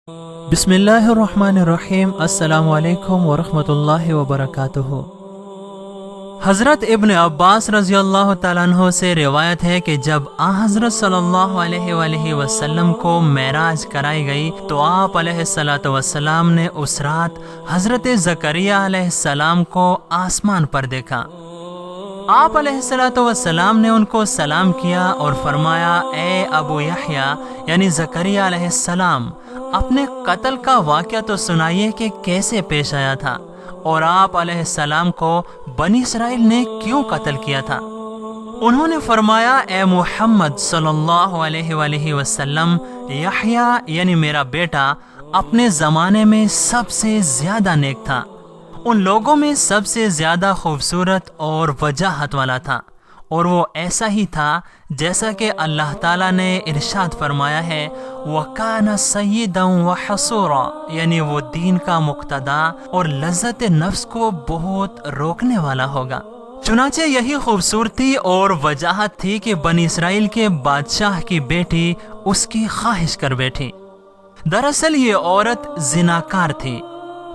बिस्मिल्लाहिर्रहमानिर्रहीम। अस्सलाम-ओ-अलैकुम वरहमतुल्लाहि वबरकातुहू। हज़रत इब्न अब्बास रज़ी अल्लाह तआला अन्हु से रिवायत है कि जब हज़रत सल्लल्लाहु अलैहि वसल्लम को मेराज कराई गई तो आप अलैहिस्सलातु वस्सलाम ने उस रात हज़रत ज़करिया अलैहिस्सलाम को आसमान पर देखा। आप अलैहिस्सलातु वस्सलाम ने उनको सलाम किया और फरमाया, ए अबू यहया यानी ज़करिया अलैहिस्सलाम, अपने कत्ल का वाक़या तो सुनाइए कि कैसे पेश आया था और आप अलैहिस्सलाम को बनी इसराइल ने क्यों कत्ल किया था। उन्होंने फरमाया, ए मुहम्मद सल्लल्लाहु अलैहि वसल्लम, यहया यानी मेरा बेटा अपने ज़माने में सबसे ज़्यादा नेक था, उन लोगों में सबसे ज़्यादा खूबसूरत और वजाहत वाला था, और वो ऐसा ही था जैसा कि अल्लाह ताला ने इरशाद फरमाया है, वकाना सय्यदन व हसूरा, यानी वो दीन का मुक्तदा और लज्जत नफ्स को बहुत रोकने वाला होगा। चुनाचे यही खूबसूरती और वजाहत थी कि बनी इसराइल के बादशाह की बेटी उसकी ख्वाहिश कर बैठी। दरअसल ये औरत जिनाकार थी।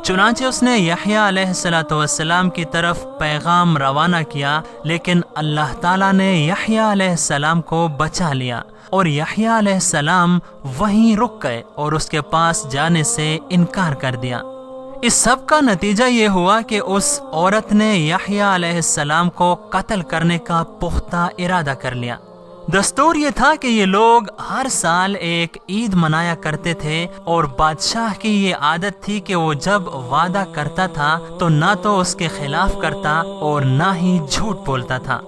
चुनाचे उसने यहया अलैहिस्सलातु वस्सलाम की तरफ पैगाम रवाना किया, लेकिन अल्लाह ताला ने यहया अलैहिस्सलाम को बचा लिया और यहया अलैहिस्सलाम वहीं रुक गए और उसके पास जाने से इनकार कर दिया। इस सब का नतीजा ये हुआ कि उस औरत ने यहया अलैहिस्सलाम को कत्ल करने का पुख्ता इरादा कर लिया। दस्तूर ये था कि ये लोग हर साल एक ईद मनाया करते थे और बादशाह की ये आदत थी कि वो जब वादा करता था तो ना तो उसके खिलाफ करता और ना ही झूठ बोलता था।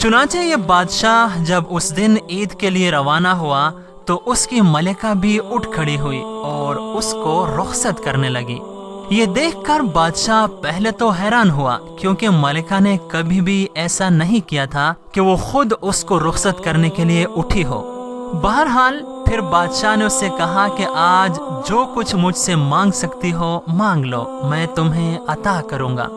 चुनाचे ये बादशाह जब उस दिन ईद के लिए रवाना हुआ तो उसकी मलिका भी उठ खड़ी हुई और उसको रुखसत करने लगी। ये देखकर बादशाह पहले तो हैरान हुआ, क्योंकि मलिका ने कभी भी ऐसा नहीं किया था कि वो खुद उसको रुखसत करने के लिए उठी हो। बहरहाल फिर बादशाह ने उससे कहा कि आज जो कुछ मुझसे मांग सकती हो मांग लो, मैं तुम्हें अता करूंगा।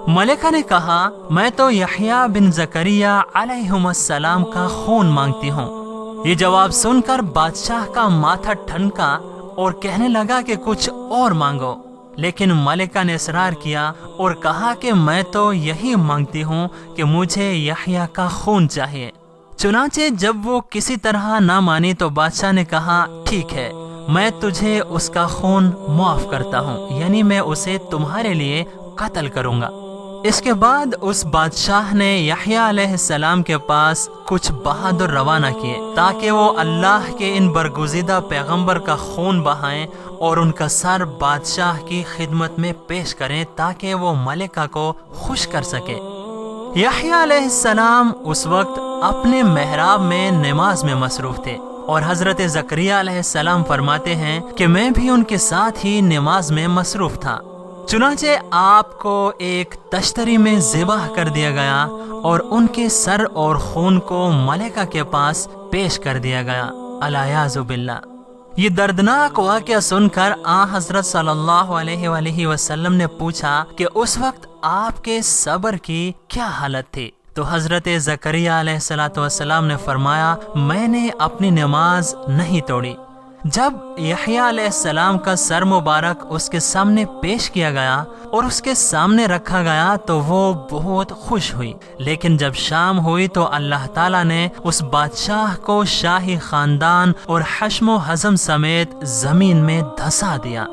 मलिका ने कहा, मैं तो यहया बिन ज़करिया अलैहिस्सलाम का खून मांगती हूँ। ये जवाब सुनकर बादशाह का माथा ठनका और कहने लगा कि कुछ और मांगो, लेकिन मलिका ने इसरार किया और कहा कि मैं तो यही मांगती हूँ कि मुझे यहया का खून चाहिए। चुनाचे जब वो किसी तरह ना मानी तो बादशाह ने कहा, ठीक है, मैं तुझे उसका खून माफ करता हूँ, यानी मैं उसे तुम्हारे लिए कत्ल करूँगा। इसके बाद उस बादशाह ने यहया अलैहिस्सलाम के पास कुछ बहादुर रवाना किए ताकि वो अल्लाह के इन बरगुज़ीदा पैगंबर का खून बहाएं और उनका सर बादशाह की खिदमत में पेश करें ताकि वो मलिका को खुश कर सके। यहया अलैहिस्सलाम उस वक्त अपने मेहराब में नमाज में मसरूफ थे और हज़रत ज़करिया अलैहिस्सलाम फरमाते हैं कि मैं भी उनके साथ ही नमाज में मसरूफ था। चुनाचे आपको एक तश्तरी में ज़िबाह कर दिया गया और उनके सर और खून को मलिका के पास पेश कर दिया गया। अलायाज़ु बिल्लाह। ये दर्दनाक वाक़या सुनकर हज़रत सल्लल्लाहु अलैहि वसल्लम ने पूछा कि उस वक्त आपके सब्र की क्या हालत थी। तो हज़रत ज़करिया अलैहिस्सलातु वस्सलाम ने फरमाया, मैंने अपनी नमाज नहीं तोड़ी। जब यहया अलैहिस्सलाम का सर मुबारक उसके सामने पेश किया गया और उसके सामने रखा गया तो वो बहुत खुश हुई, लेकिन जब शाम हुई तो अल्लाह ताला ने उस बादशाह को शाही खानदान और हश्म हज़म समेत जमीन में धंसा दिया।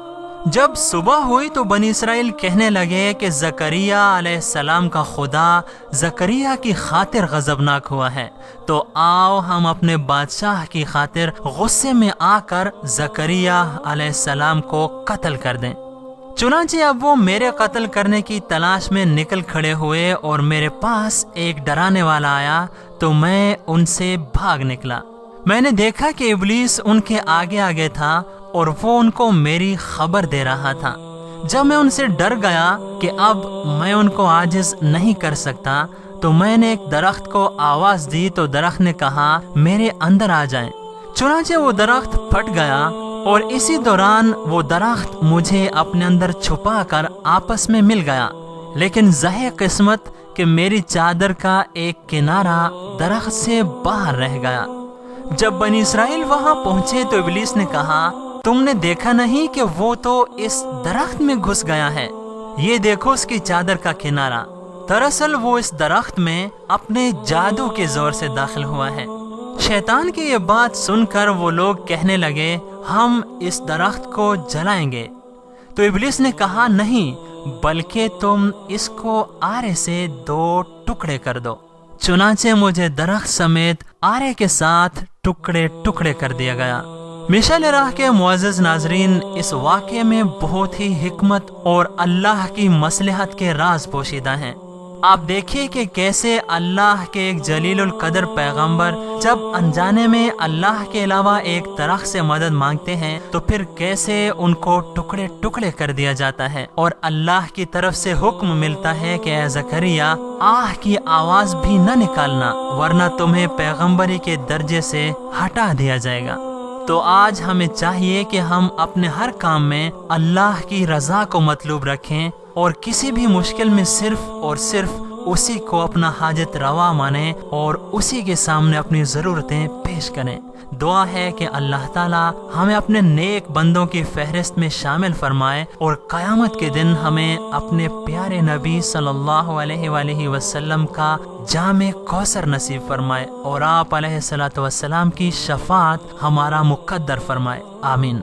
जब सुबह हुई तो बनी इसराइल कहने लगे कि ज़करिया अलैहिस्सलाम का खुदा ज़करिया की खातिर गज़बनाक हुआ है, तो आओ हम अपने बादशाह की खातिर गुस्से में आकर ज़करिया अलैहिस्सलाम को कत्ल कर दें। चुनांचे अब वो मेरे कत्ल करने की तलाश में निकल खड़े हुए और मेरे पास एक डराने वाला आया तो मैं उनसे भाग निकला। मैंने देखा कि इब्लीस उनके आगे आगे था और वो उनको मेरी खबर दे रहा था। जब मैं उनसे डर गया कि अब मैं उनको आजिज नहीं कर सकता तो मैंने एक दरख्त को आवाज दी तो दरख्त ने कहा, मेरे अंदर आ जाएं। चुनांचे वो दरख्त फट गया और इसी दौरान वो दरख्त मुझे अपने अंदर छुपा कर आपस में मिल गया, लेकिन ज़हे किस्मत कि मेरी चादर का एक किनारा दरख्त से बाहर रह गया। जब बनी इसराइल वहां पहुंचे तो इब्लीस ने कहा, تم نے دیکھا نہیں کہ وہ تو اس درخت میں گھس گیا ہے، یہ دیکھو اس کی چادر کا کنارہ، دراصل وہ اس درخت میں اپنے جادو کے زور سے داخل ہوا ہے۔ شیطان کی یہ بات سن کر وہ لوگ کہنے لگے ہم اس درخت کو جلائیں گے، تو ابلیس نے کہا نہیں، بلکہ تم اس کو آرے سے 2 ٹکڑے کر دو۔ چنانچہ مجھے درخت سمیت آرے کے ساتھ ٹکڑے ٹکڑے کر دیا گیا۔ مشعل راہ کے معزز ناظرین، اس واقعے میں بہت ہی حکمت اور اللہ کی مصلحت کے راز پوشیدہ ہیں۔ آپ دیکھیے کہ کیسے اللہ کے ایک جلیل القدر پیغمبر جب انجانے میں اللہ کے علاوہ ایک درخت سے مدد مانگتے ہیں تو پھر کیسے ان کو ٹکڑے ٹکڑے کر دیا جاتا ہے، اور اللہ کی طرف سے حکم ملتا ہے کہ اے زکریا آہ کی آواز بھی نہ نکالنا ورنہ تمہیں پیغمبری کے درجے سے ہٹا دیا جائے گا۔ تو آج ہمیں چاہیے کہ ہم اپنے ہر کام میں اللہ کی رضا کو مطلوب رکھیں اور کسی بھی مشکل میں صرف اور صرف اسی کو اپنا حاجت روا مانیں اور اسی کے سامنے اپنی ضرورتیں پیش کریں۔ دعا ہے کہ اللہ تعالی ہمیں اپنے نیک بندوں کی فہرست میں شامل فرمائے اور قیامت کے دن ہمیں اپنے پیارے نبی صلی اللہ علیہ وآلہ وسلم کا جام کوثر نصیب فرمائے اور آپ علیہ الصلوۃ والسلام کی شفاعت ہمارا مقدر فرمائے، آمین۔